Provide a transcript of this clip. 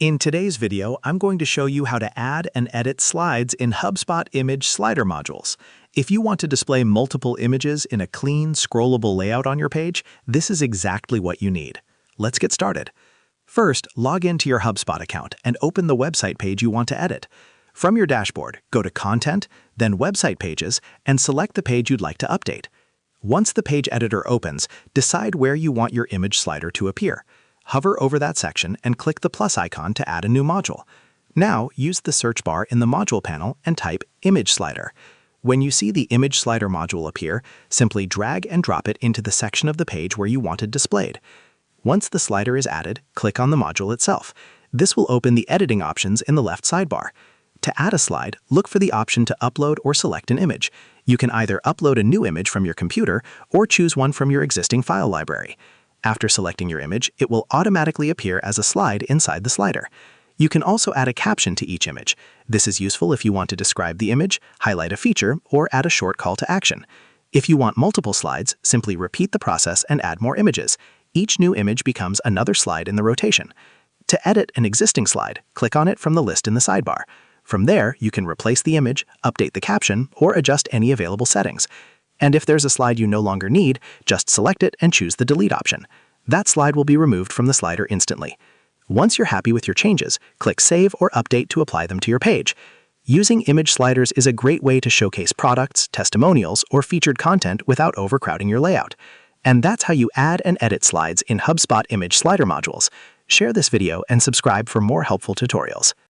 In today's video, I'm going to show you how to add and edit slides in HubSpot image slider modules. If you want to display multiple images in a clean, scrollable layout on your page, this is exactly what you need. Let's get started. First, log into your HubSpot account and open the website page you want to edit. From your dashboard, go to Content, then Website Pages, and select the page you'd like to update. Once the page editor opens, decide where you want your image slider to appear. Hover over that section and click the plus icon to add a new module. Now, use the search bar in the module panel and type Image Slider. When you see the Image Slider module appear, simply drag and drop it into the section of the page where you want it displayed. Once the slider is added, click on the module itself. This will open the editing options in the left sidebar. To add a slide, look for the option to upload or select an image. You can either upload a new image from your computer or choose one from your existing file library. After selecting your image, it will automatically appear as a slide inside the slider. You can also add a caption to each image. This is useful if you want to describe the image, highlight a feature, or add a short call to action. If you want multiple slides, simply repeat the process and add more images. Each new image becomes another slide in the rotation. To edit an existing slide, click on it from the list in the sidebar. From there, you can replace the image, update the caption, or adjust any available settings. And if there's a slide you no longer need, just select it and choose the delete option. That slide will be removed from the slider instantly. Once you're happy with your changes, click Save or Update to apply them to your page. Using image sliders is a great way to showcase products, testimonials, or featured content without overcrowding your layout. And that's how you add and edit slides in HubSpot image slider modules. Share this video and subscribe for more helpful tutorials.